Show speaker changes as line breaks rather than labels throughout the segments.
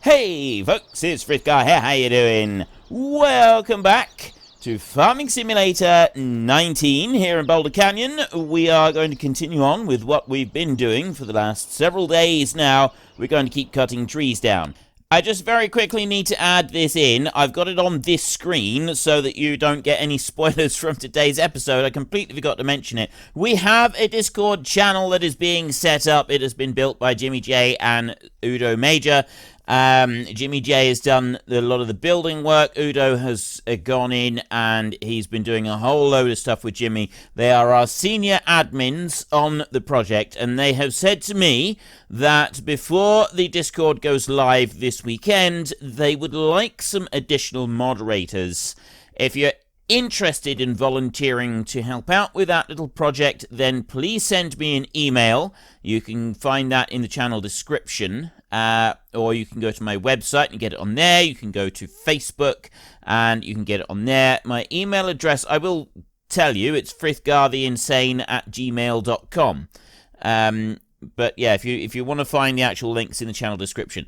Hey folks, it's Frithgar here, how you doing? Welcome back to Farming Simulator 19 here in Boulder Canyon. We are going to continue on with what we've been doing for the last several days now. We're going to keep cutting trees down. I just very quickly need to add this in. I've got it on this screen so that you don't get any spoilers from today's episode. I completely forgot to mention it. We have a Discord channel that is being set up. It has been built by Jimmy J and Udo Major. Jimmy J has done a lot of the building work. Udo has gone in and he's been doing a whole load of stuff with Jimmy. They are our senior admins on the project, and they have said to me that before the Discord goes live this weekend, they would like some additional moderators. If you're interested in volunteering to help out with that little project, then please send me an email. You can find that in the channel description, or you can go to my website and get it on there. You can go to Facebook and you can get it on there. My email address, I will tell you, it's frithgartheinsane@gmail.com. But yeah, if you want to find the actual links in the channel description,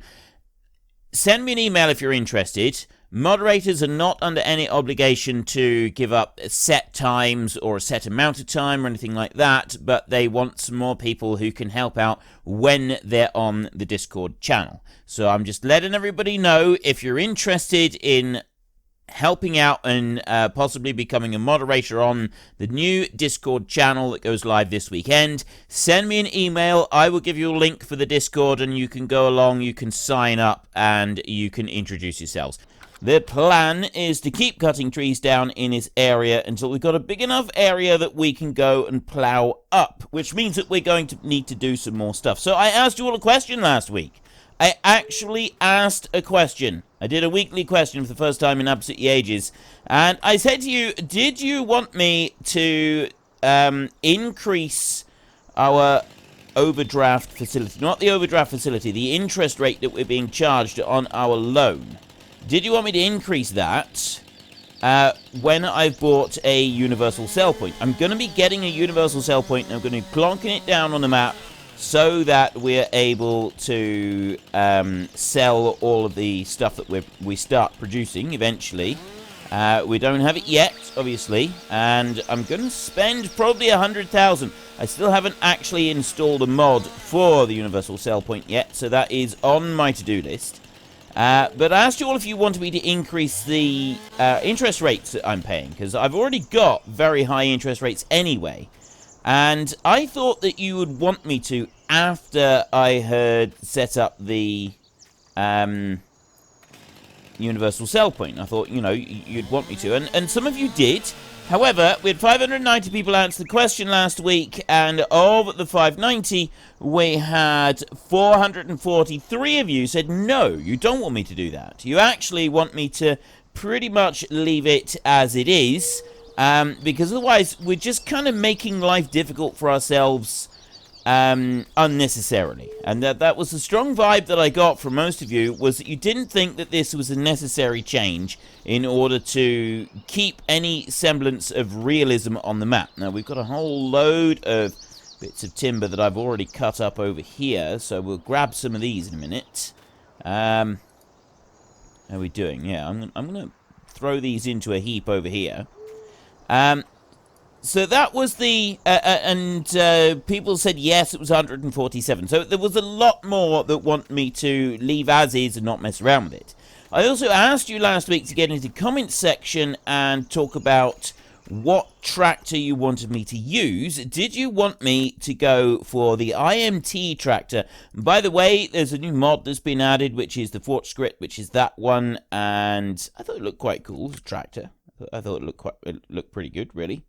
send me an email if you're interested. Moderators are not under any obligation to give up set times or a set amount of time or anything like that, but they want some more people who can help out when they're on the Discord channel. So I'm just letting everybody know, if you're interested in helping out and possibly becoming a moderator on the new Discord channel that goes live this weekend, send me an email. I will give you a link for the Discord and you can go along, you can sign up, and you can introduce yourselves. The plan is to keep cutting trees down in this area until we've got a big enough area that we can go and plow up, which means that we're going to need to do some more stuff. So I asked you all a question last week. I actually asked a question. I did a weekly question for the first time in absolutely ages. And I said to you, did you want me to increase our overdraft facility? Not the overdraft facility, the interest rate that we're being charged on our loan. Did you want me to increase that when I've bought a universal sell point? I'm going to be getting a universal sell point, and I'm going to be plonking it down on the map so that we're able to sell all of the stuff that we start producing eventually. We don't have it yet, obviously, and I'm going to spend probably 100,000. I still haven't actually installed a mod for the universal sell point yet, so that is on my to-do list. But I asked you all if you wanted me to increase the interest rates that I'm paying, because I've already got very high interest rates anyway. And I thought that you would want me to after I had set up the universal sell point. I thought, you know, you'd want me to. And some of you did. However, we had 590 people answer the question last week, and of the 590, we had 443 of you said, no, you don't want me to do that. You actually want me to pretty much leave it as it is, because otherwise we're just kind of making life difficult for ourselves unnecessarily. And that was the strong vibe that I got from most of you, was that you didn't think that this was a necessary change in order to keep any semblance of realism on the map. Now, we've got a whole load of bits of timber that I've already cut up over here, so we'll grab some of these in a minute. How are we doing? Yeah, I'm going to throw these into a heap over here. So that was the, people said yes, it was 147. So there was a lot more that want me to leave as is and not mess around with it. I also asked you last week to get into the comments section and talk about what tractor you wanted me to use. Did you want me to go for the IMT tractor? And by the way, there's a new mod that's been added, which is the Forge Script, which is that one, and I thought it looked quite cool, the tractor. I thought it looked pretty good, really.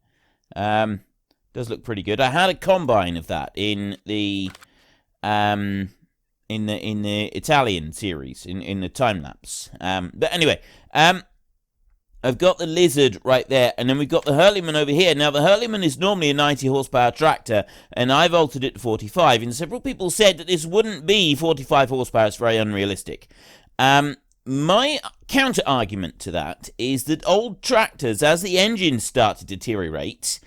Does look pretty good. I had a combine of that in the Italian series, in the time lapse. But anyway, I've got the Lizard right there, and then we've got the Hurleyman over here. Now, the Hurleyman is normally a 90 horsepower tractor, and I've altered it to 45, and several people said that this wouldn't be 45 horsepower. It's very unrealistic. My counter-argument to that is that old tractors, as the engines start to deteriorate,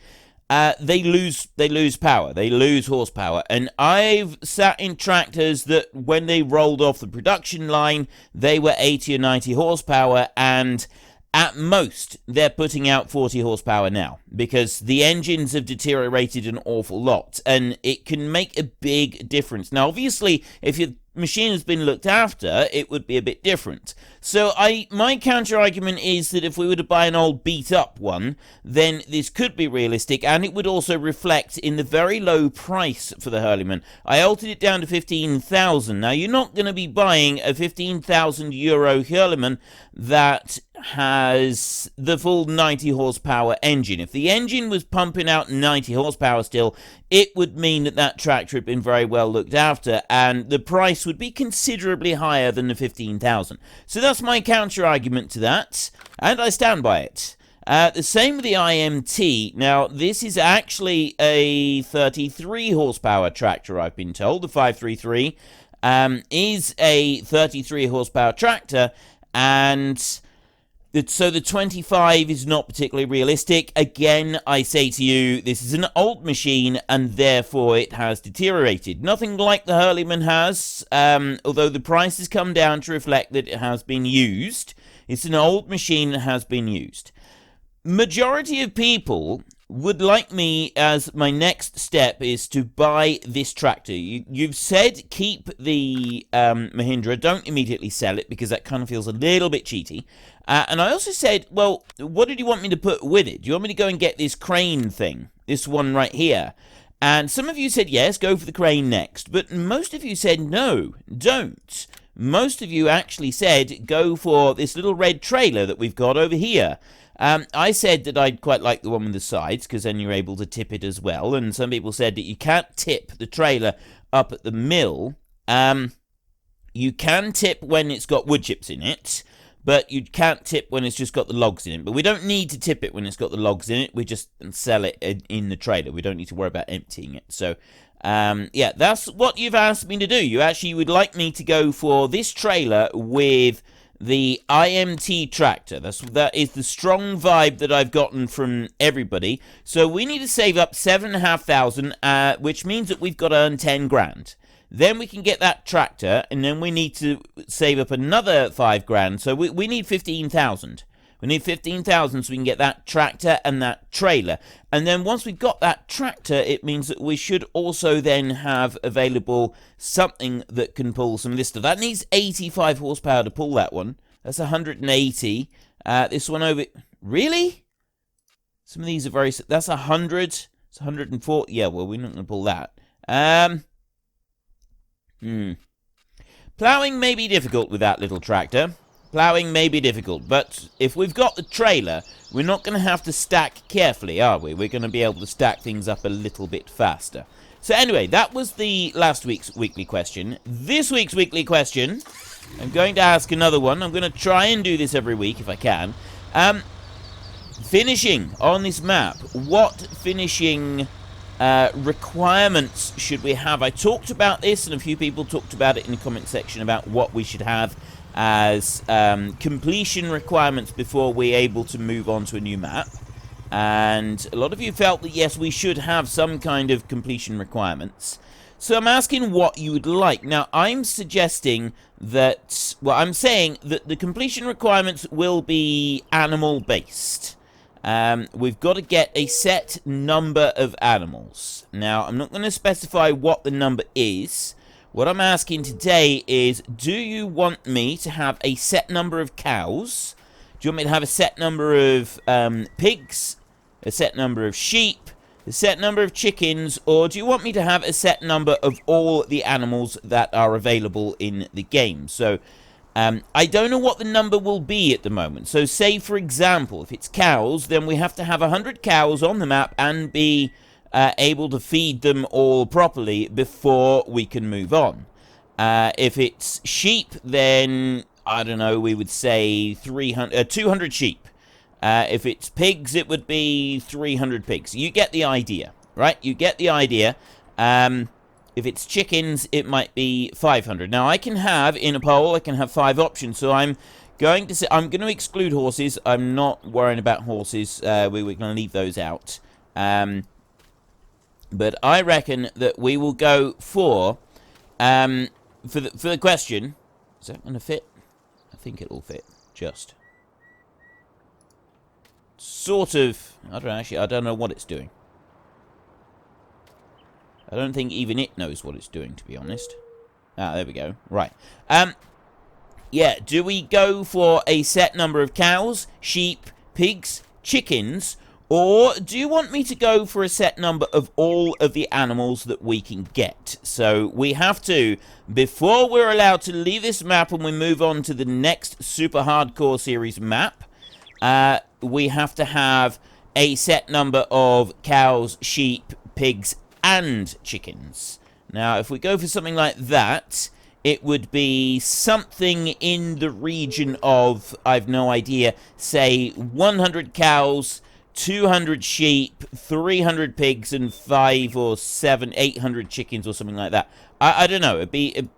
they lose power, they lose horsepower. And I've sat in tractors that when they rolled off the production line, they were 80 or 90 horsepower, and at most they're putting out 40 horsepower now because the engines have deteriorated an awful lot, and it can make a big difference. Now obviously if your machine has been looked after, it would be a bit different. So my counter argument is that if we were to buy an old beat up one, then this could be realistic, and it would also reflect in the very low price for the Hurleyman. I altered it down to 15,000. Now you're not going to be buying a 15,000 euro Hurleyman that has the full 90 horsepower engine. If the engine was pumping out 90 horsepower still, it would mean that that tractor had been very well looked after, and the price would be considerably higher than the 15,000. So that's my counter argument to that, and I stand by it. The same with the IMT. Now, this is actually a 33 horsepower tractor, I've been told. The 533 is a 33 horsepower tractor, and so the 25 is not particularly realistic. Again, I say to you, this is an old machine, and therefore it has deteriorated. Nothing like the Hurleyman has, although the price has come down to reflect that it has been used. It's an old machine that has been used. Majority of people would like me, as my next step is to buy this tractor. You've said keep the Mahindra, don't immediately sell it, because that kind of feels a little bit cheaty. And I also said, well, what did you want me to put with it? Do you want me to go and get this crane thing, this one right here? And some of you said yes, go for the crane next, but most of you said no, don't. Most of you actually said go for this little red trailer that we've got over here. I said that I'd quite like the one with the sides, because then you're able to tip it as well. And some people said that you can't tip the trailer up at the mill. You can tip when it's got wood chips in it, but you can't tip when it's just got the logs in it. But we don't need to tip it when it's got the logs in it. We just sell it in the trailer. We don't need to worry about emptying it. So, yeah, that's what you've asked me to do. You actually would like me to go for this trailer with the IMT tractor. That is the strong vibe that I've gotten from everybody. So we need to save up 7,500, which means that we've got to earn 10 grand. Then we can get that tractor, and then we need to save up another 5 grand. So we need 15,000. We need 15,000 so we can get that tractor and that trailer. And then once we've got that tractor, it means that we should also then have available something that can pull some of this stuff. That needs 85 horsepower to pull that one. That's 180. This one over... Really? Some of these are very... That's 100. It's 140. Yeah, well, we're not going to pull that. Ploughing may be difficult with that little tractor. Ploughing may be difficult, but if we've got the trailer, we're not going to have to stack carefully, are we? We're going to be able to stack things up a little bit faster. So anyway, that was the last week's weekly question. This week's weekly question, I'm going to ask another one. I'm going to try and do this every week if I can. Finishing on this map. What finishing requirements should we have? I talked about this, and a few people talked about it in the comment section about what we should have as completion requirements before we're able to move on to a new map. And a lot of you felt that yes, we should have some kind of completion requirements. So I'm asking what you would like. Now, I'm suggesting that, well, I'm saying that the completion requirements will be animal-based. We've got to get a set number of animals. Now, I'm not going to specify what the number is. What I'm asking today is, do you want me to have a set number of cows? Do you want me to have a set number of pigs? A set number of sheep? A set number of chickens? Or do you want me to have a set number of all the animals that are available in the game? So, I don't know what the number will be at the moment. So, say, for example, if it's cows, then we have to have 100 cows on the map and be able to feed them all properly before we can move on. If it's sheep, then, I don't know, we would say 200 sheep. If it's pigs, it would be 300 pigs. You get the idea, right? You get the idea. If it's chickens, it might be 500. Now, I can have, in a poll, I can have 5 options. So I'm going to say, I'm going to exclude horses. I'm not worrying about horses. We're going to leave those out. But I reckon that we will go for the question. Is that going to fit? I think it'll fit. Just. Sort of. I don't know what it's doing. I don't think even it knows what it's doing, to be honest. Ah, there we go. Right. Yeah, do we go for a set number of cows, sheep, pigs, chickens, or do you want me to go for a set number of all of the animals that we can get? So we have to, before we're allowed to leave this map and we move on to the next Super Hardcore Series map, we have to have a set number of cows, sheep, pigs, and chickens. Now, if we go for something like that, it would be something in the region of, I've no idea, say 100 cows, 200 sheep, 300 pigs, and 500 or 800 chickens or something like that. I don't know. It'd be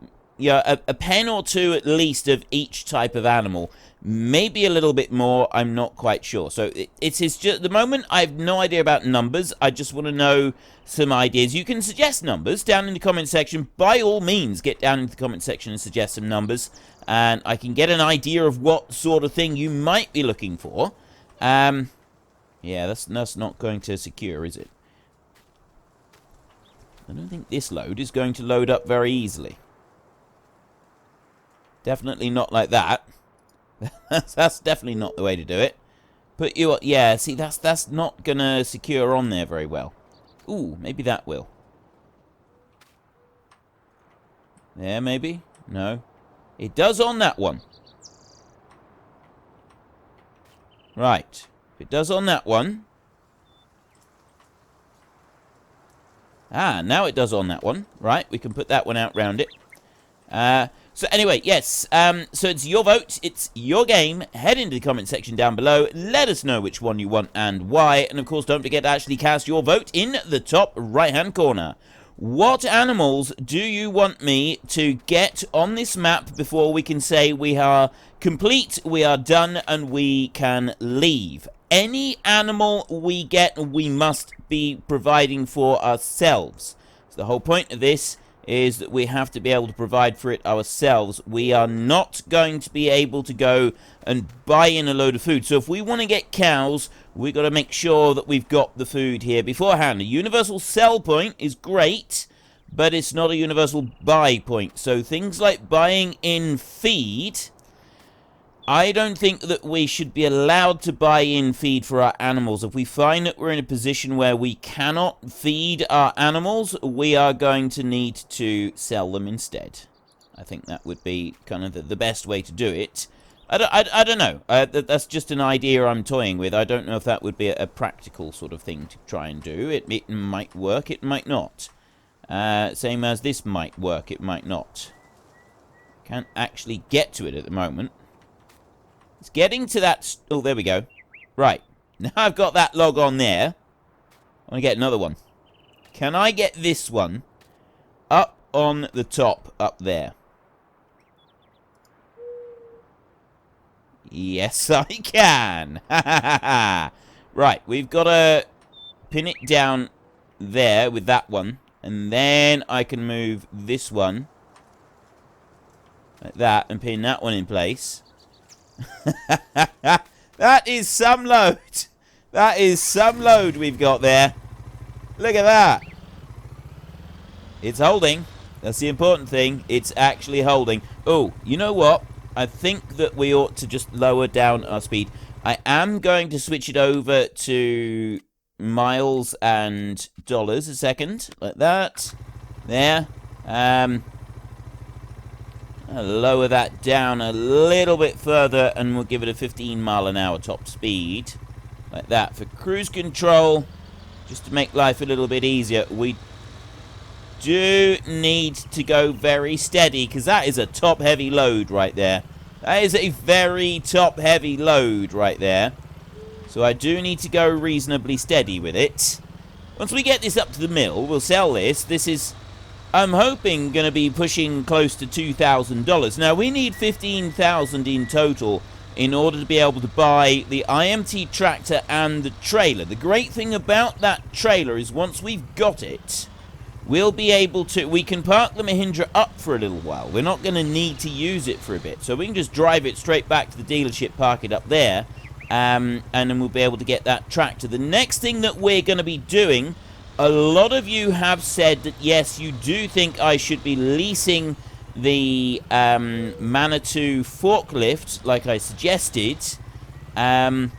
a pen or two at least of each type of animal. Maybe a little bit more. I'm not quite sure. So it's just at the moment I have no idea about numbers. I just want to know some ideas. You can suggest numbers down in the comment section. By all means, get down into the comment section and suggest some numbers, and I can get an idea of what sort of thing you might be looking for. Yeah, that's not going to secure, is it? I don't think this load is going to load up very easily. Definitely not like that. That's definitely not the way to do it. Put you... Yeah, see, that's not going to secure on there very well. Ooh, maybe that will. There, maybe? No. It does on that one. Right. If it does on that one... Ah, now it does on that one. Right, we can put that one out round it. So anyway, yes, so it's your vote, it's your game. Head into the comment section down below, let us know which one you want and why, and of course don't forget to actually cast your vote in the top right hand corner. What animals do you want me to get on this map before we can say we are complete, we are done, and we can leave? Any animal we get, we must be providing for ourselves. So the whole point of this is that we have to be able to provide for it ourselves. We are not going to be able to go and buy in a load of food. So if we want to get cows, we've got to make sure that we've got the food here beforehand. A universal sell point is great, but it's not a universal buy point. So things like buying in feed, I don't think that we should be allowed to buy in feed for our animals. If we find that we're in a position where we cannot feed our animals, we are going to need to sell them instead. I think that would be kind of the best way to do it. I don't know. That's just an idea I'm toying with. I don't know if that would be a practical sort of thing to try and do. It might work, it might not. Same as this might work, it might not. Can't actually get to it at the moment. It's getting to that... Oh, there we go. Right. Now I've got that log on there. I want to get another one. Can I get this one up on the top up there? Yes, I can. Right. We've got to pin it down there with that one. And then I can move this one like that and pin that one in place. That is some load. That is some load we've got there. Look at that. It's holding. That's the important thing. It's actually holding. Oh, you know what? I think that we ought to just lower down our speed. I am going to switch it over to miles and dollars a second. Like that. There. I'll lower that down a little bit further and we'll give it a 15 mile an hour top speed. Like that for cruise control. Just to make life a little bit easier. We do need to go very steady because that is a top heavy load right there. That is a very top heavy load right there. So I do need to go reasonably steady with it. Once we get this up to the mill, we'll sell this. This is... I'm hoping going to be pushing close to $2,000. Now, we need $15,000 in total in order to be able to buy the IMT tractor and the trailer. The great thing about that trailer is once we've got it, we'll be able to, we can park the Mahindra up for a little while. We're not going to need to use it for a bit. So we can just drive it straight back to the dealership, park it up there, and then we'll be able to get that tractor. The next thing that we're going to be doing, a lot of you have said that, yes, you do think I should be leasing the Manitou forklift, like I suggested, and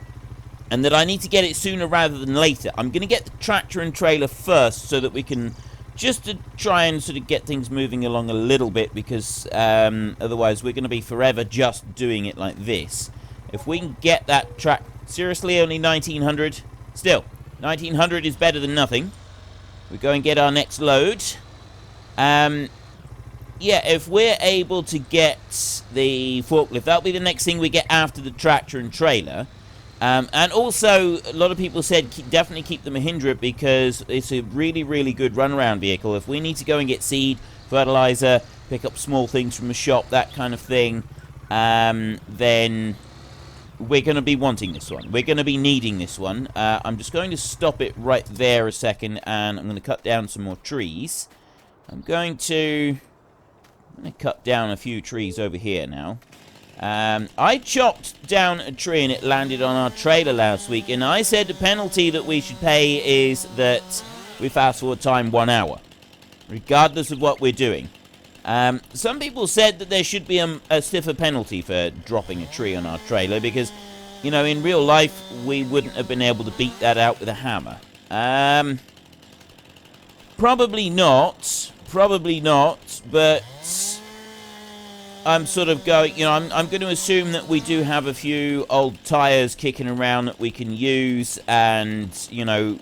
that I need to get it sooner rather than later. I'm going to get the tractor and trailer first so that we can just to try and sort of get things moving along a little bit, because otherwise we're going to be forever just doing it like this. If we can get that track, seriously, only 1900? Still, 1900 is better than nothing. We go and get our next load. Yeah, if we're able to get the forklift, that'll be the next thing we get after the tractor and trailer. And also, a lot of people said definitely keep the Mahindra because it's a really, really good runaround vehicle. If we need to go and get seed, fertilizer, pick up small things from the shop, that kind of thing, then we're going to be wanting this one. We're going to be needing this one. I'm just going to stop it right there a second, and I'm going to cut down some more trees. I'm going to cut down a few trees over here now. I chopped down a tree and it landed on our trailer last week, and I said the penalty that we should pay is that we fast forward time 1 hour, regardless of what we're doing. Some people said that there should be a stiffer penalty for dropping a tree on our trailer because, you know, in real life we wouldn't have been able to beat that out with a hammer. Probably not, but I'm sort of going, you know, I'm going to assume that we do have a few old tires kicking around that we can use, and, you know,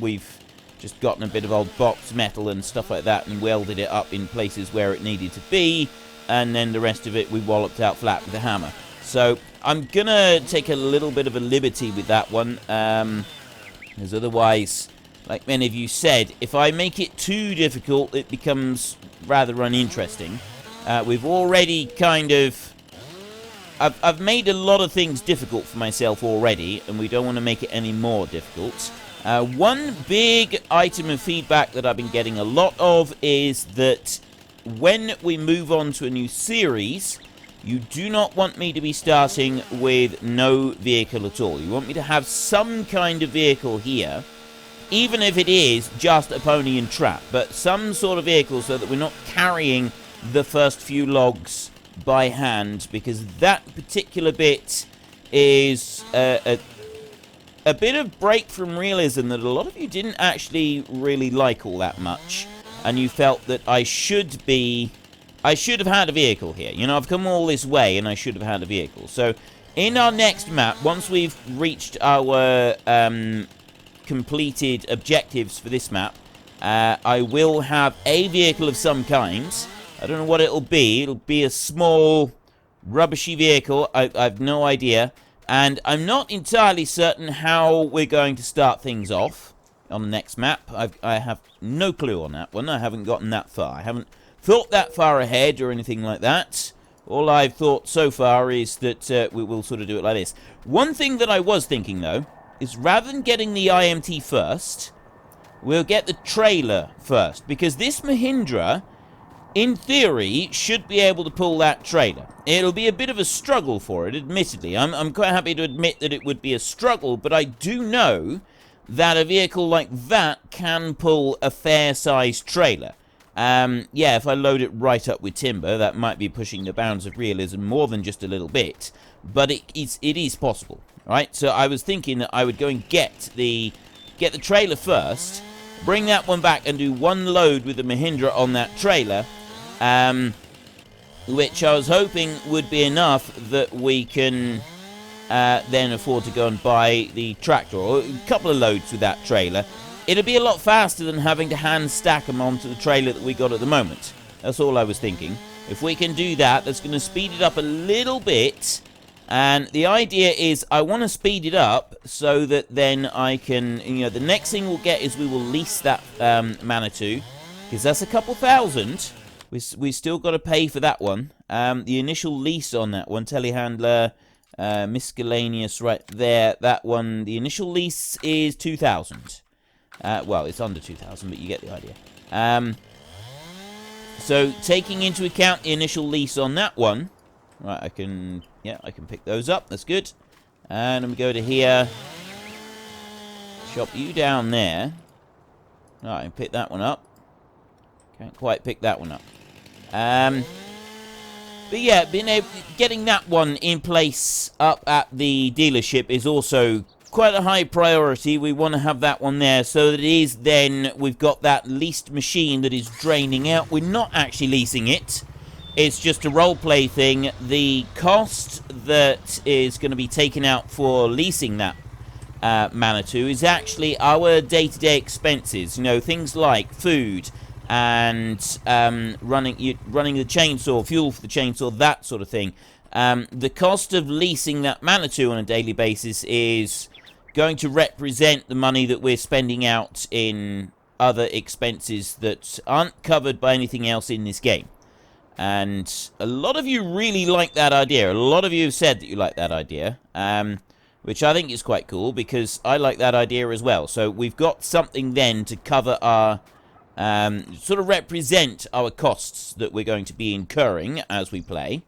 we've just gotten a bit of old box metal and stuff like that and welded it up in places where it needed to be, and then the rest of it we walloped out flat with a hammer. So I'm going to take a little bit of a liberty with that one, because otherwise, like many of you said, if I make it too difficult, it becomes rather uninteresting. We've already kind of... I've made a lot of things difficult for myself already, and we don't want to make it any more difficult. One big item of feedback that I've been getting a lot of is that when we move on to a new series, you do not want me to be starting with no vehicle at all. You want me to have some kind of vehicle here, even if it is just a pony and trap, but some sort of vehicle so that we're not carrying the first few logs by hand, because that particular bit is a bit of break from realism that a lot of you didn't actually really like all that much, and you felt that I should have had a vehicle here. You know, I've come all this way and I should have had a vehicle. So in our next map, once we've reached our completed objectives for this map, I will have a vehicle of some kind. I don't know what it'll be. It'll be a small, rubbishy vehicle. I've no idea. And I'm not entirely certain how we're going to start things off on the next map. I have no clue on that one. I haven't gotten that far. I haven't thought that far ahead or anything like that. All I've thought so far is that we will sort of do it like this. One thing that I was thinking, though, is rather than getting the IMT first, we'll get the trailer first. Because this Mahindra, in theory, should be able to pull that trailer. It'll be a bit of a struggle for it, admittedly. I'm quite happy to admit that it would be a struggle, but I do know that a vehicle like that can pull a fair-sized trailer. Yeah, if I load it right up with timber, that might be pushing the bounds of realism more than just a little bit, but it is possible, right? So I was thinking that I would go and get the trailer first, bring that one back and do one load with the Mahindra on that trailer, which I was hoping would be enough that we can then afford to go and buy the tractor, or a couple of loads with that trailer. It'll be a lot faster than having to hand stack them onto the trailer that we got at the moment. That's all I was thinking. If we can do that, that's going to speed it up a little bit. And the idea is I want to speed it up so that then I can, you know, the next thing we'll get is we will lease that Manitou, because that's a couple thousand. We still got to pay for that one. The initial lease on that one, telehandler, Miscellaneous right there. That one, the initial lease is 2,000. Well, it's under 2,000, but you get the idea. So, taking into account the initial lease on that one, right, I can pick those up. That's good. And let me go to here. Shop you down there. Right, I can pick that one up. Can't quite pick that one up. But yeah, getting that one in place up at the dealership is also quite a high priority. We want to have that one there so that it is then we've got that leased machine that is draining out. We're not actually leasing it. It's just a roleplay thing. The cost that is going to be taken out for leasing that Manitou is actually our day-to-day expenses. You know, things like food and running the chainsaw, fuel for the chainsaw, that sort of thing. The cost of leasing that Manitou on a daily basis is going to represent the money that we're spending out in other expenses that aren't covered by anything else in this game. And a lot of you really like that idea. A lot of you have said that you like that idea, which I think is quite cool because I like that idea as well. So we've got something then to cover our, sort of represent our costs that we're going to be incurring as we play.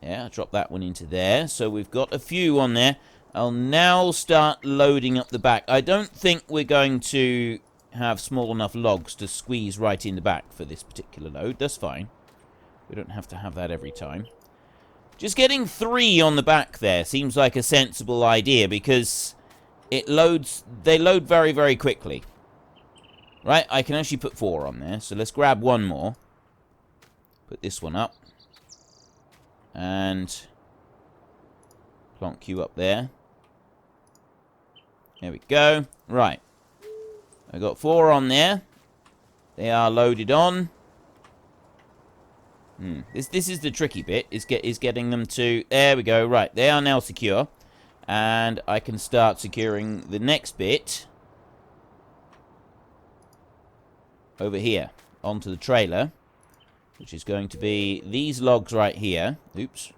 Yeah, I'll drop that one into there. So we've got a few on there. I'll now start loading up the back. I don't think we're going to have small enough logs to squeeze right in the back for this particular load. That's fine. We don't have to have that every time. Just getting 3 on the back there seems like a sensible idea because they load very, very quickly. Right, I can actually put 4 on there. So let's grab one more. Put this one up. And plonk you up there. There we go. Right. I got 4 on there. They are loaded on. This is the tricky bit. Is getting them to... There we go. Right. They are now secure. And I can start securing the next bit. Over here. Onto the trailer. Which is going to be these logs right here. Oops.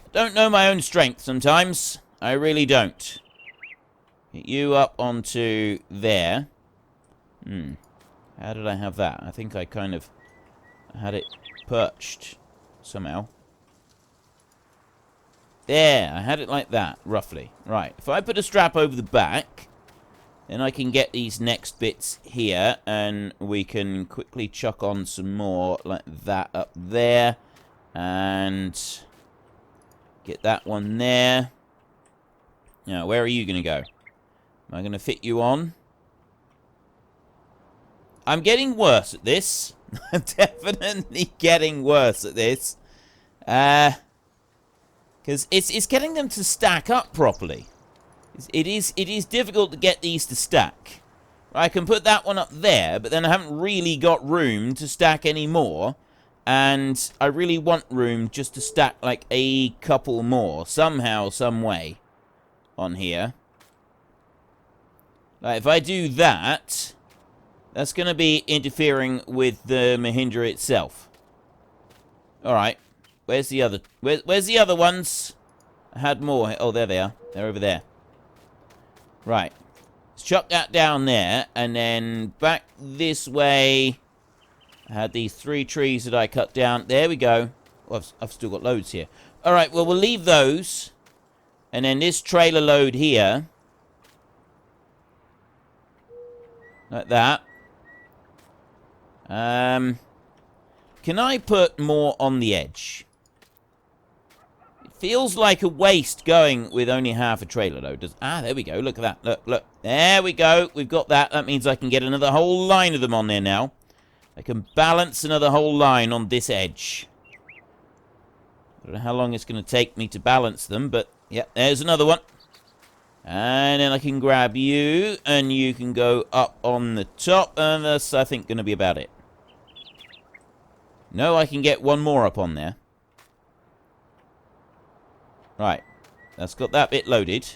I don't know my own strength sometimes. I really don't. Get you up onto there. How did I have that? I think I kind of had it perched somehow. There, I had it like that, roughly. Right, if I put a strap over the back, then I can get these next bits here, and we can quickly chuck on some more like that up there. And get that one there. Now, where are you going to go? Am I going to fit you on? I'm getting worse at this. I'm definitely getting worse at this. Because it's getting them to stack up properly. It is difficult to get these to stack. I can put that one up there, but then I haven't really got room to stack any more. And I really want room just to stack like a couple more. Somehow, some way. On here. Like, if I do that, that's going to be interfering with the Mahindra itself. Alright. Where's the other... Where's the other ones? I had more. Oh, there they are. They're over there. Right. Let's chuck that down there. And then back this way. I had these 3 trees that I cut down. There we go. Oh, I've still got loads here. Alright, well, we'll leave those. And then this trailer load here. Like that. Can I put more on the edge? It feels like a waste going with only half a trailer load. There we go. Look at that. Look, look. There we go. We've got that. That means I can get another whole line of them on there now. I can balance another whole line on this edge. I don't know how long it's going to take me to balance them, but yeah, there's another one. And then I can grab you, and you can go up on the top, and that's, I think, going to be about it. No, I can get one more up on there. Right. That's got that bit loaded.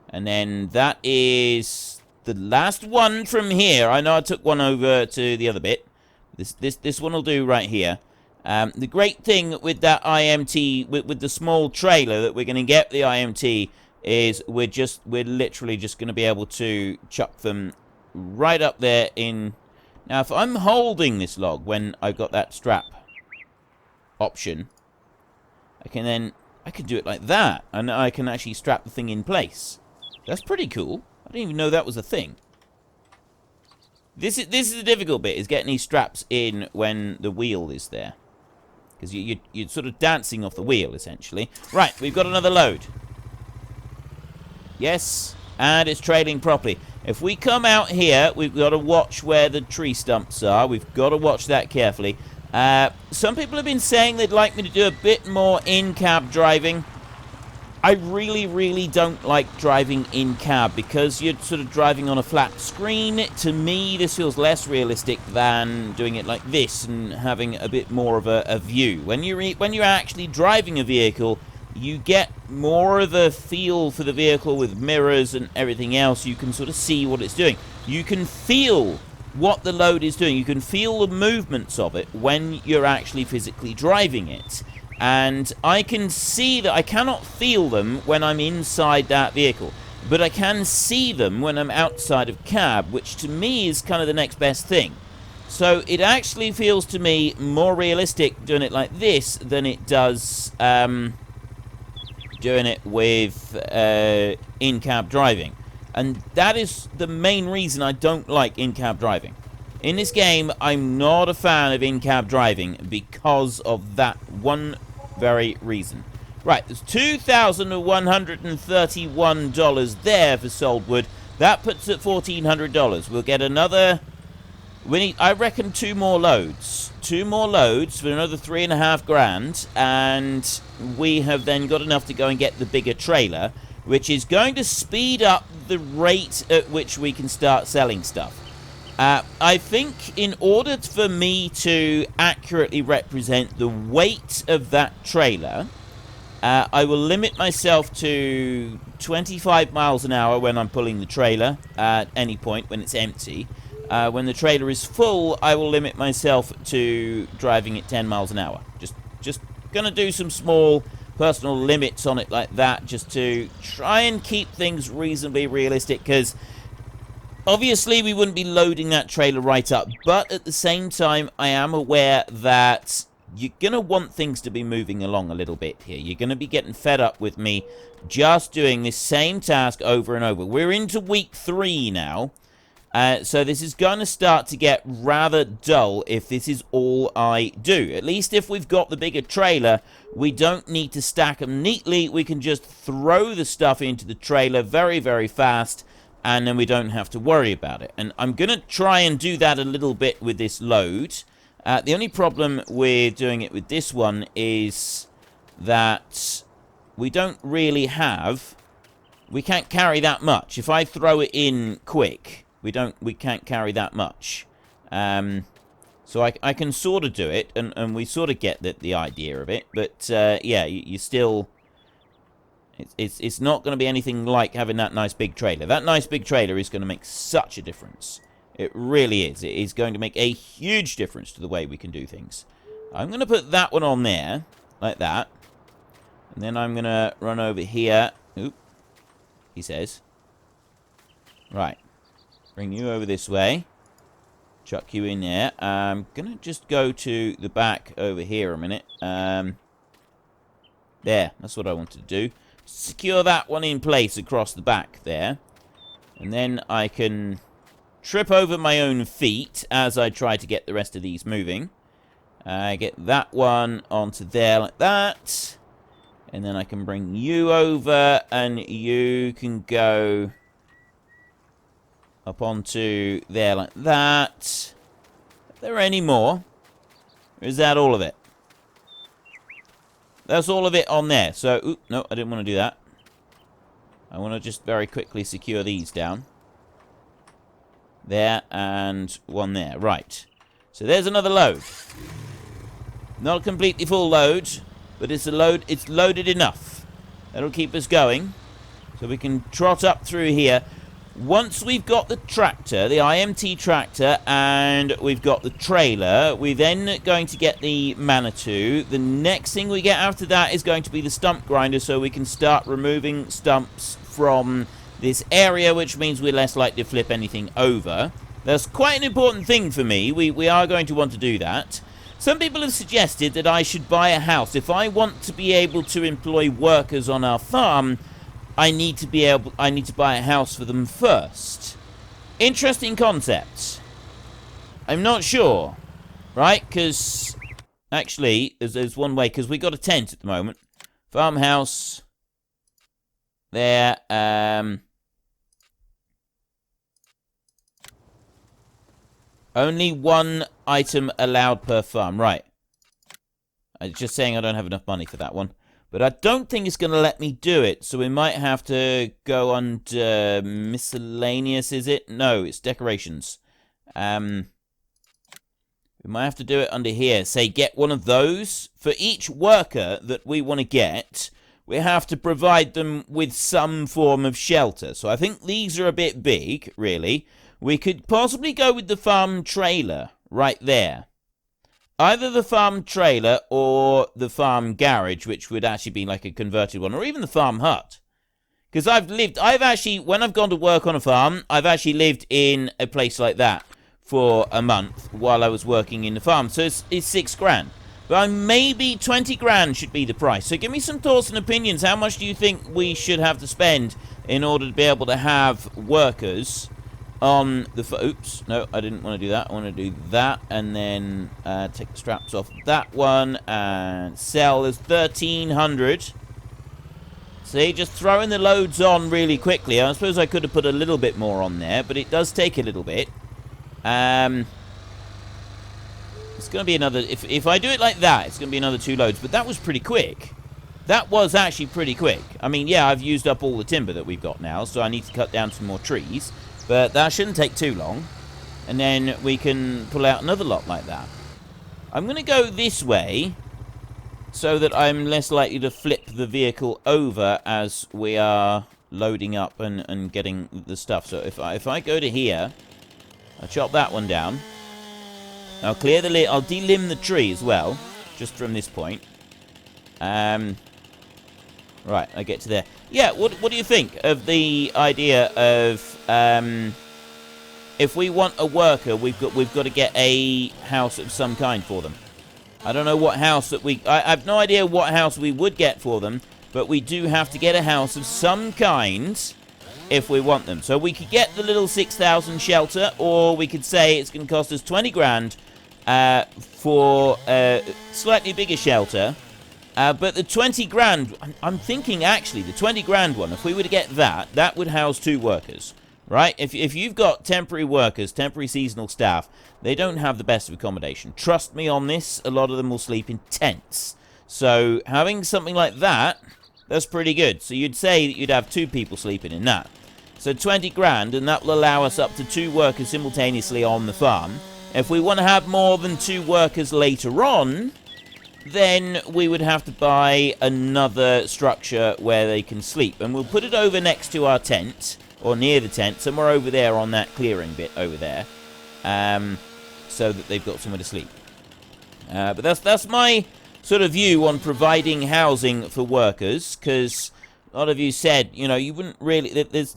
And then that is the last one from here. I know I took one over to the other bit. This one will do right here. The great thing with that IMT, with the small trailer that we're going to get the IMT, is we're literally just going to be able to chuck them right up there in... Now, if I'm holding this log when I've got that strap option, I can do it like that, and I can actually strap the thing in place. That's pretty cool. I didn't even know that was a thing. This is the difficult bit, is getting these straps in when the wheel is there. Because you're sort of dancing off the wheel, essentially. Right, we've got another load. Yes, and it's trailing properly. If we come out here, we've got to watch where the tree stumps are. We've got to watch that carefully. Some people have been saying they'd like me to do a bit more in-cab driving. I really, really don't like driving in-cab because you're sort of driving on a flat screen. To me, this feels less realistic than doing it like this and having a bit more of a view. When you're actually driving a vehicle, you get more of a feel for the vehicle with mirrors and everything else. You can sort of see what it's doing. You can feel what the load is doing. You can feel the movements of it when you're actually physically driving it. And I can see that. I cannot feel them when I'm inside that vehicle, but I can see them when I'm outside of cab, which to me is kind of the next best thing. So it actually feels to me more realistic doing it like this than it does doing it with in-cab driving. And that is the main reason I don't like in-cab driving. In this game, I'm not a fan of in-cab driving because of that one very reason. Right, there's $2,131 there for sold wood. That puts it at $1,400. We'll get another... We need, I reckon, 2 more loads. 2 more loads for another $3.5 grand, and we have then got enough to go and get the bigger trailer, which is going to speed up the rate at which we can start selling stuff. I think in order for me to accurately represent the weight of that trailer, I will limit myself to 25 miles an hour when I'm pulling the trailer at any point when it's empty. When the trailer is full, I will limit myself to driving at 10 miles an hour. Just gonna do some small personal limits on it like that, just to try and keep things reasonably realistic, because obviously we wouldn't be loading that trailer right up, but at the same time I am aware that you're gonna want things to be moving along a little bit here. You're gonna be getting fed up with me just doing this same task over and over. We're into week 3 now. So this is going to start to get rather dull if this is all I do. At least if we've got the bigger trailer, we don't need to stack them neatly. We can just throw the stuff into the trailer very, very fast, and then we don't have to worry about it. And I'm going to try and do that a little bit with this load. The only problem with doing it with this one is that we don't really have... We can't carry that much. If I throw it in quick... We can't carry that much. So I can sort of do it, and we sort of get the idea of it. But, yeah, you still... It's not going to be anything like having that nice big trailer. That nice big trailer is going to make such a difference. It really is. It is going to make a huge difference to the way we can do things. I'm going to put that one on there, like that. And then I'm going to run over here. Oop, he says. Right. Bring you over this way. Chuck you in there. I'm going to just go to the back over here a minute. There. That's what I wanted to do. Secure that one in place across the back there. And then I can trip over my own feet as I try to get the rest of these moving. Get that one onto there like that. And then I can bring you over and you can go... up onto there like that. Are there any more? Or is that all of it? That's all of it on there. So, oop, no, I didn't want to do that. I want to just very quickly secure these down. There, and one there. Right. So there's another load. Not a completely full load, but it's a load. It's loaded enough. That'll keep us going. So we can trot up through here. Once we've got the tractor, the IMT tractor, and we've got the trailer, we're then going to get the Manitou. The next thing we get after that is going to be the stump grinder, so we can start removing stumps from this area, which means we're less likely to flip anything over. That's quite an important thing for me. We are going to want to do that. Some people have suggested that I should buy a house. If I want to be able to employ workers on our farm, I need to buy a house for them first. Interesting concept. I'm not sure, right? Because actually, there's one way. Because we got a tent at the moment. Farmhouse. There. Only one item allowed per farm. Right. I'm just saying I don't have enough money for that one. But I don't think it's going to let me do it, so we might have to go under miscellaneous, is it? No, it's decorations. We might have to do it under here. Say, get one of those. For each worker that we want to get, we have to provide them with some form of shelter. So I think these are a bit big, really. We could possibly go with the farm trailer right there. Either the farm trailer or the farm garage, which would actually be like a converted one, or even the farm hut. Because when I've gone to work on a farm, I've actually lived in a place like that for a month while I was working in the farm. So it's 6 grand. But maybe 20 grand should be the price. So give me some thoughts and opinions. How much do you think we should have to spend in order to be able to have workers on the... Oops, no, I didn't want to do that. I want to do that, and then take the straps off that one, and sell as 1,300. See, just throwing the loads on really quickly. I suppose I could have put a little bit more on there, but it does take a little bit. It's going to be another... If I do it like that, it's going to be another 2 loads, but that was pretty quick. That was actually pretty quick. I mean, yeah, I've used up all the timber that we've got now, so I need to cut down some more trees. But that shouldn't take too long. And then we can pull out another lot like that. I'm going to go this way so that I'm less likely to flip the vehicle over as we are loading up and getting the stuff. So if I go to here, I'll chop that one down. I'll I'll delimb the tree as well, just from this point. Right, I get to there. Yeah, what do you think of the idea of if we want a worker, we've got to get a house of some kind for them. I don't know what house that I have no idea what house we would get for them, but we do have to get a house of some kind if we want them. So we could get the little 6,000 shelter, or we could say it's going to cost us 20 grand for a slightly bigger shelter. But the 20 grand, I'm thinking actually the 20 grand one, if we were to get that would house 2 workers, right? If you've got temporary workers, temporary seasonal staff, they don't have the best of accommodation. Trust me on this, a lot of them will sleep in tents. So having something like that, that's pretty good. So you'd say that you'd have 2 people sleeping in that. So 20 grand, and that will allow us up to 2 workers simultaneously on the farm. If we want to have more than 2 workers later on, then we would have to buy another structure where they can sleep. And we'll put it over next to our tent, or near the tent, somewhere over there on that clearing bit over there, so that they've got somewhere to sleep. But that's my sort of view on providing housing for workers, because a lot of you said, you know, you wouldn't really... it's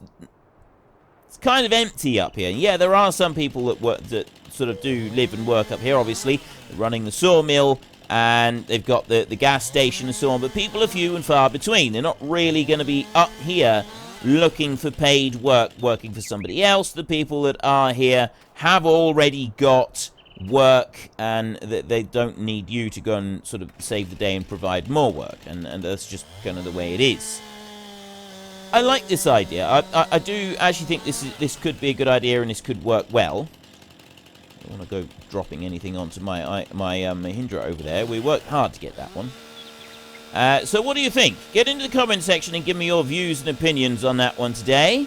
kind of empty up here. Yeah, there are some people that sort of do live and work up here, obviously. They're running the sawmill, and they've got the gas station and so on, but people are few and far between. They're not really going to be up here looking for paid work, working for somebody else. The people that are here have already got work, and they don't need you to go and sort of save the day and provide more work, and that's just kind of the way it is. I like this idea. I do actually think this could be a good idea, and this could work well. I don't want to go dropping anything onto my Mahindra over there. We worked hard to get that one. So what do you think? Get into the comment section and give me your views and opinions on that one today.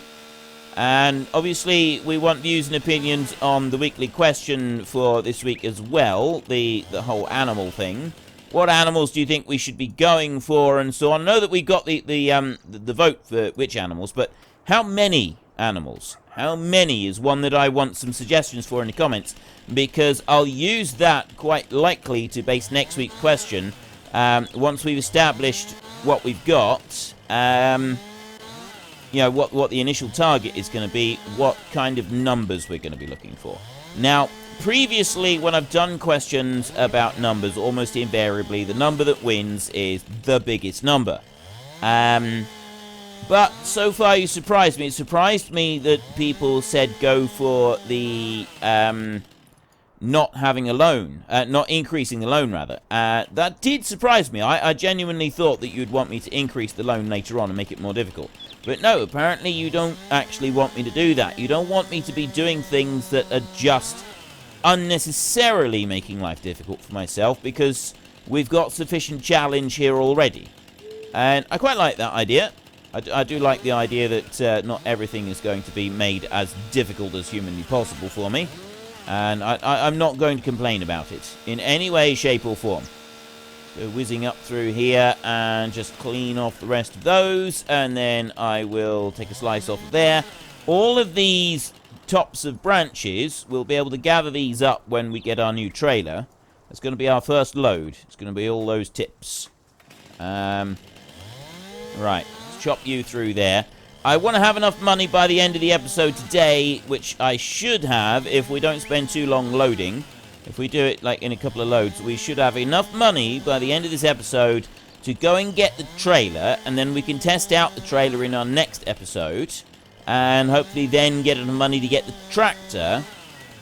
And obviously we want views and opinions on the weekly question for this week as well. The whole animal thing. What animals do you think we should be going for and so on? I know that we got the vote for which animals, but how many animals? How many is one that I want some suggestions for in the comments, because I'll use that quite likely to base next week's question once we've established what we've got, you know, what the initial target is going to be, what kind of numbers we're going to be looking for. Now, previously, when I've done questions about numbers, almost invariably, the number that wins is the biggest number. But so far, you surprised me. It surprised me that people said go for the not having a loan, not increasing the loan, rather. That did surprise me. I genuinely thought that you'd want me to increase the loan later on and make it more difficult. But no, apparently you don't actually want me to do that. You don't want me to be doing things that are just unnecessarily making life difficult for myself, because we've got sufficient challenge here already. And I quite like that idea. I do like the idea that not everything is going to be made as difficult as humanly possible for me. And I'm not going to complain about it in any way, shape, or form. So whizzing up through here and just clean off the rest of those. And then I will take a slice off of there. All of these tops of branches, we'll be able to gather these up when we get our new trailer. That's going to be our first load. It's going to be all those tips. Right. Let's chop you through there. I want to have enough money by the end of the episode today, which I should have if we don't spend too long loading. If we do it like in a couple of loads, we should have enough money by the end of this episode to go and get the trailer, and then we can test out the trailer in our next episode, and hopefully then get enough money to get the tractor.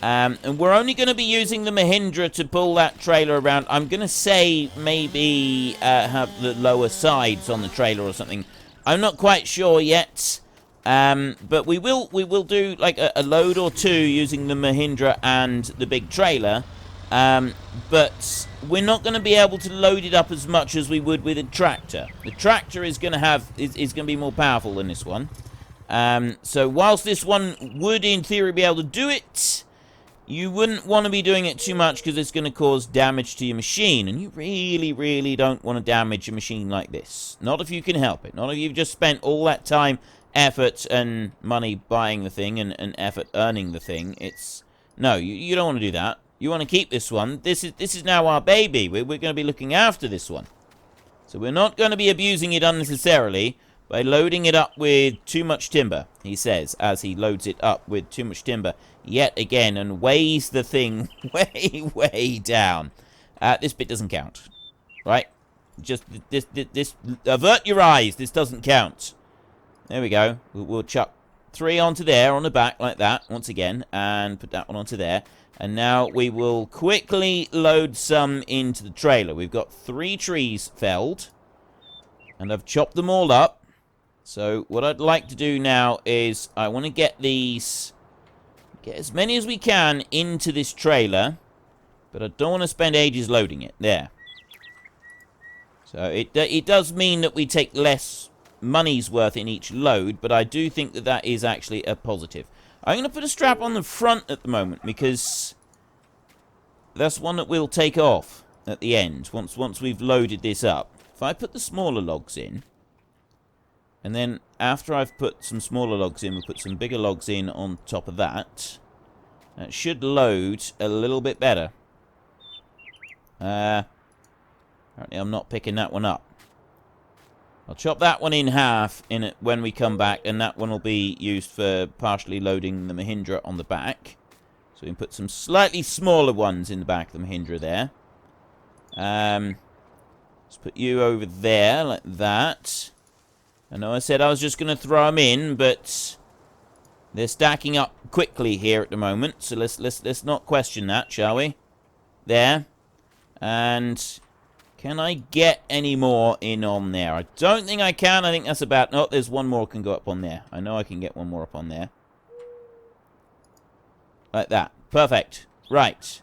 And we're only going to be using the Mahindra to pull that trailer around. I'm going to say maybe have the lower sides on the trailer or something. I'm not quite sure yet, but we will do like a load or two using the Mahindra and the big trailer, but we're not going to be able to load it up as much as we would with a tractor. The tractor is going to be more powerful than this one. So whilst this one would in theory be able to do it, you wouldn't want to be doing it too much because it's going to cause damage to your machine. And you really, really don't want to damage a machine like this. Not if you can help it. Not if you've just spent all that time, effort, and money buying the thing and effort earning the thing. No, you don't want to do that. You want to keep this one. This is now our baby. We're going to be looking after this one. So we're not going to be abusing it unnecessarily by loading it up with too much timber, he says, as he loads it up with too much timber yet again and weighs the thing way, way down. This bit doesn't count, right? Just this, avert your eyes. This doesn't count. There we go. We'll chuck 3 onto there on the back like that once again, and put that one onto there. And now we will quickly load some into the trailer. We've got 3 trees felled, and I've chopped them all up. So what I'd like to do now is I want to get as many as we can into this trailer, but I don't want to spend ages loading it. There. So it does mean that we take less money's worth in each load, but I do think that that is actually a positive. I'm going to put a strap on the front at the moment because that's one that we'll take off at the end once we've loaded this up. If I put the smaller logs in, and then after I've put some smaller logs in, we'll put some bigger logs in on top of that. That should load a little bit better. Apparently I'm not picking that one up. I'll chop that one in half when we come back, and that one will be used for partially loading the Mahindra on the back. So we can put some slightly smaller ones in the back of the Mahindra there. Let's put you over there like that. I know I said I was just going to throw them in, but they're stacking up quickly here at the moment. So let's not question that, shall we? There. And can I get any more in on there? I don't think I can. I think that's about... Oh, there's one more can go up on there. I know I can get one more up on there. Like that. Perfect. Right.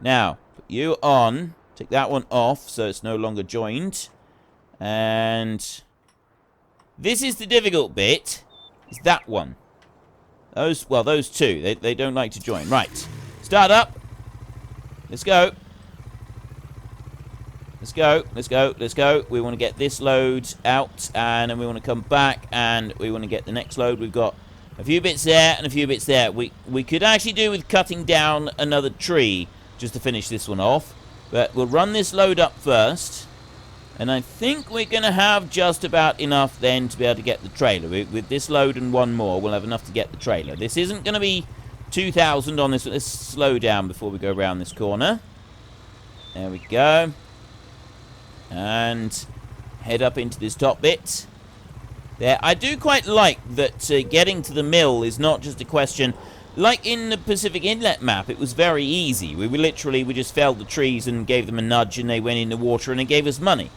Now, put you on. Take that one off so it's no longer joined. And this is the difficult bit. Is that one. Those two. They don't like to join. Right. Start up. Let's go. Let's go. Let's go. Let's go. We want to get this load out, and then we want to come back, and we want to get the next load. We've got A few bits there and a few bits there. We could actually do with cutting down another tree just to finish this one off. But we'll run this load up first. And I think we're going to have just about enough then to be able to get the trailer. With this load and one more, we'll have enough to get the trailer. This isn't going to be 2,000 on this. Let's slow down before we go around this corner. There we go. And head up into this top bit. There. I do quite like that getting to the mill is not just a question... Like in the Pacific Inlet map, it was very easy. We just felled the trees and gave them a nudge and they went in the water and it gave us money.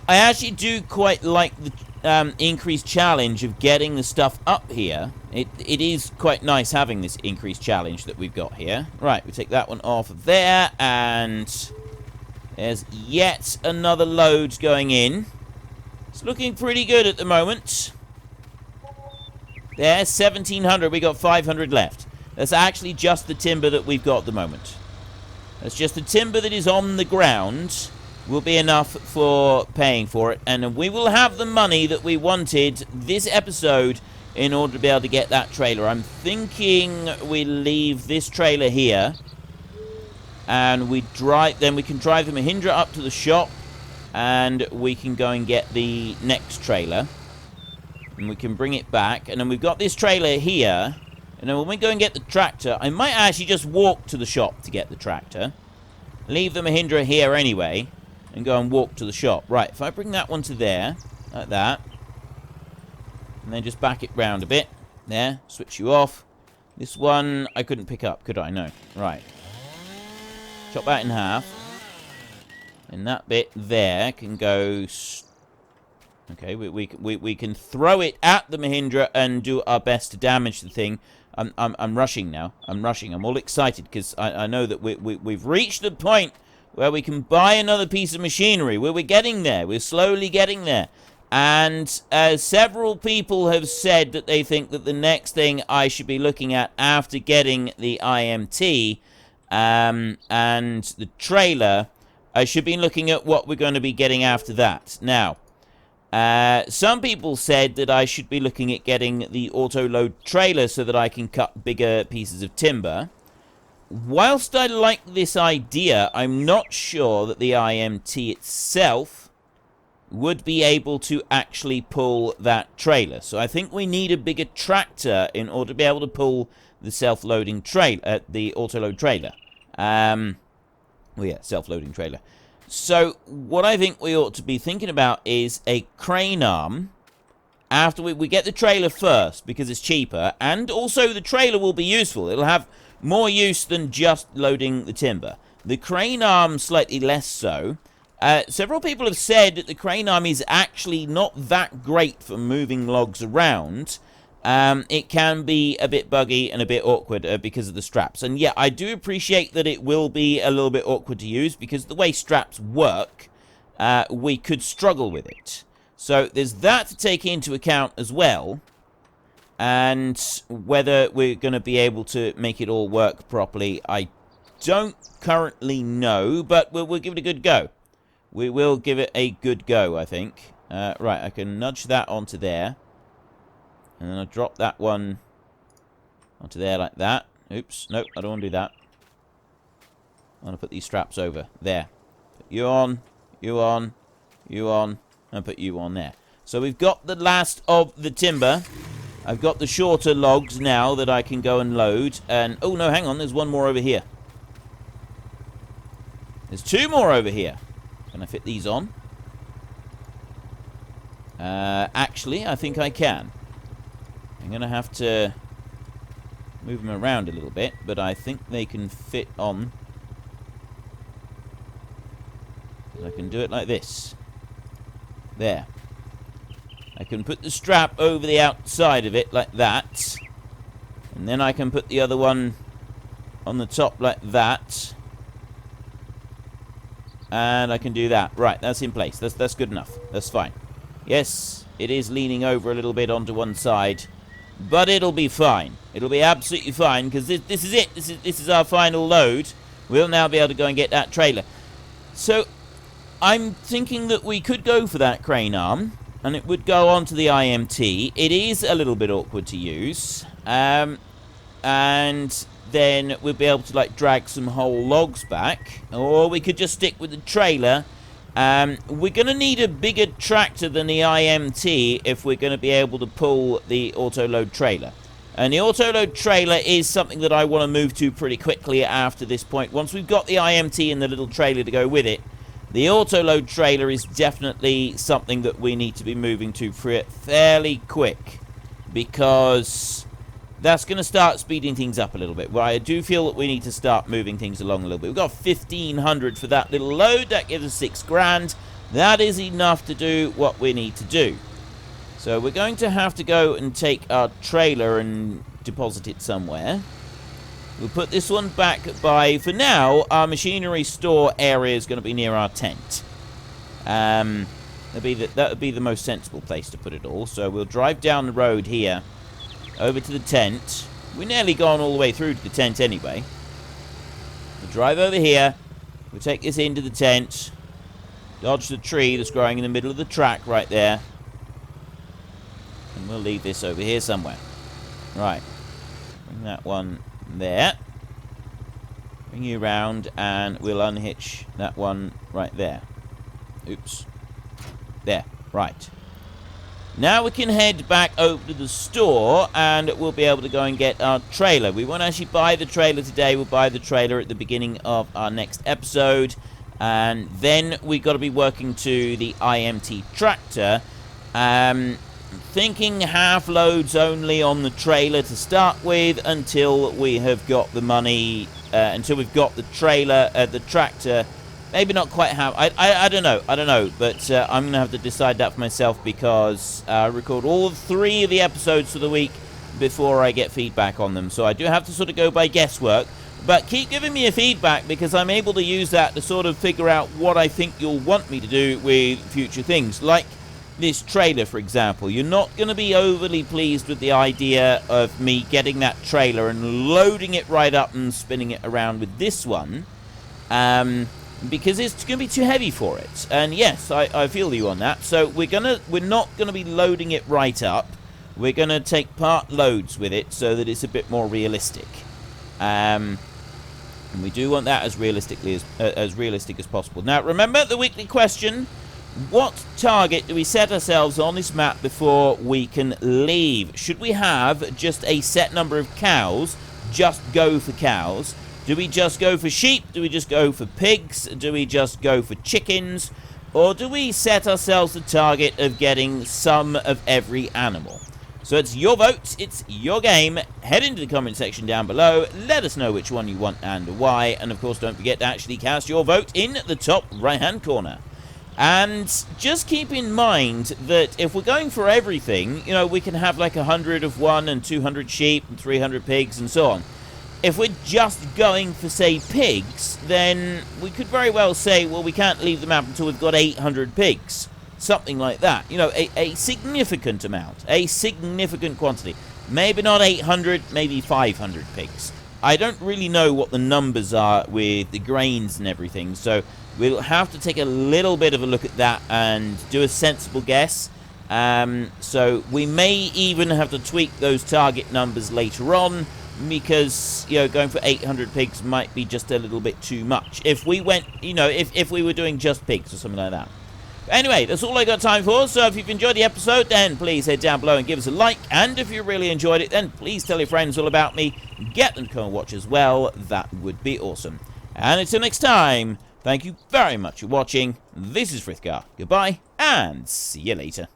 I actually do quite like the increased challenge of getting the stuff up here. It is quite nice having this increased challenge that we've got here. Right, we take that one off of there, and there's yet another load going in. It's looking pretty good at the moment. There, 1,700. We got 500 left. That's actually just the timber that we've got at the moment. That's just the timber that is on the ground. Will be enough for paying for it, and we will have the money that we wanted this episode in order to be able to get that trailer. I'm thinking we leave this trailer here, and we can drive the Mahindra up to the shop, and we can go and get the next trailer, and we can bring it back, and then we've got this trailer here, and then when we go and get the tractor, I might actually just walk to the shop to get the tractor, leave the Mahindra here anyway, and go and walk to the shop. Right, if I bring that one to there, like that, and then just back it round a bit, there, switch you off. This one I couldn't pick up, could I? No. Right. Chop that in half. And that bit there can go... Okay, we can throw it at the Mahindra and do our best to damage the thing. I'm rushing now. I'm rushing. I'm all excited because I know that we've reached the point where we can buy another piece of machinery, where we're getting there. We're slowly getting there. And several people have said that they think that the next thing I should be looking at after getting the IMT and the trailer, I should be looking at what we're going to be getting after that. Now, some people said that I should be looking at getting the auto-load trailer so that I can cut bigger pieces of timber. Whilst I like this idea, I'm not sure that the IMT itself would be able to actually pull that trailer. So I think we need a bigger tractor in order to be able to pull the self-loading trailer, the auto-load trailer. Well, yeah, self-loading trailer. So what I think we ought to be thinking about is a crane arm. After we get the trailer first, because it's cheaper, and also the trailer will be useful. It'll have more use than just loading the timber. The crane arm slightly less so. Several people have said that the crane arm is actually not that great for moving logs around. It can be a bit buggy and a bit awkward because of the straps. And yeah, I do appreciate that it will be a little bit awkward to use because the way straps work, we could struggle with it. So there's that to take into account as well. And whether we're going to be able to make it all work properly, I don't currently know, but we'll give it a good go. We will give it a good go, I think. Right, I can nudge that onto there. And then I'll drop that one onto there like that. Oops, nope, I don't want to do that. I want to put these straps over. There. Put you on, you on, you on, and put you on there. So we've got the last of the timber. I've got the shorter logs now that I can go and load. And, oh no, hang on, there's one more over here. There's two more over here. Can I fit these on? Actually, I think I can. I'm going to have to move them around a little bit, but I think they can fit on. I can do it like this. There. I can put the strap over the outside of it like that. And then I can put the other one on the top like that. And I can do that. Right, that's in place. That's good enough. That's fine. Yes, it is leaning over a little bit onto one side. But it'll be fine. It'll be absolutely fine because this is it. This is our final load. We'll now be able to go and get that trailer. So I'm thinking that we could go for that crane arm. and it would go onto the IMT. It is a little bit awkward to use, and then we'd be able to like drag some whole logs back, or we could just stick with the trailer. We're going to need a bigger tractor than the IMT if we're going to be able to pull the auto-load trailer. And the auto-load trailer is something that I want to move to pretty quickly after this point. Once we've got the IMT and the little trailer to go with it, the auto-load trailer is definitely something that we need to be moving to fairly quick, because that's going to start speeding things up a little bit. Well, I do feel that we need to start moving things along a little bit. We've got 1,500 for that little load. That gives us 6 grand. That is enough to do what we need to do. So we're going to have to go and take our trailer and deposit it somewhere. We'll put this one back by, for now, our machinery store area is going to be near our tent. That would be the most sensible place to put it all. So we'll drive down the road here, over to the tent. We're nearly gone all the way through to the tent anyway. We'll drive over here. We'll take this into the tent. Dodge the tree that's growing in the middle of the track right there. And we'll leave this over here somewhere. Right. Bring that one there. Bring you around and we'll unhitch that one right there. Oops. There. Right. Now we can head back over to the store and we'll be able to go and get our trailer. We won't actually buy the trailer today. We'll buy the trailer at the beginning of our next episode. And then we've got to be working to the IMT tractor. Thinking half loads only on the trailer to start with until we have got the money, until we've got the trailer, the tractor. Maybe not quite half. I don't know, but I'm going to have to decide that for myself, because I record all 3 of the episodes for the week before I get feedback on them. So I do have to sort of go by guesswork, but keep giving me a feedback, because I'm able to use that to sort of figure out what I think you'll want me to do with future things. Like this trailer, for example. You're not going to be overly pleased with the idea of me getting that trailer and loading it right up and spinning it around with this one, because it's going to be too heavy for it. And yes, I feel you on that. So we're not going to be loading it right up. We're going to take part loads with it so that it's a bit more realistic. And we do want that as realistic as possible. Now, remember the weekly question: what target do we set ourselves on this map before we can leave? Should we have just a set number of cows? Just go for cows? Do we just go for sheep? Do we just go for pigs? Do we just go for chickens? Or do we set ourselves the target of getting some of every animal? So it's your vote, it's your game. Head into the comment section down below. Let us know which one you want and why. And of course, don't forget to actually cast your vote in the top right-hand corner. And just keep in mind that if we're going for everything, you know, we can have like 100 of one and 200 sheep and 300 pigs and so on. If we're just going for, say, pigs, then we could very well say, well, we can't leave the map until we've got 800 pigs. Something like that. You know, a significant amount. A significant quantity. Maybe not 800, maybe 500 pigs. I don't really know what the numbers are with the grains and everything, so we'll have to take a little bit of a look at that and do a sensible guess. So we may even have to tweak those target numbers later on, because, you know, going for 800 pigs might be just a little bit too much. If we went, you know, if we were doing just pigs or something like that. Anyway, that's all I got time for. So if you've enjoyed the episode, then please head down below and give us a like. And if you really enjoyed it, then please tell your friends all about me. Get them to come and watch as well. That would be awesome. And until next time, thank you very much for watching. This is Frithgar. Goodbye, and see you later.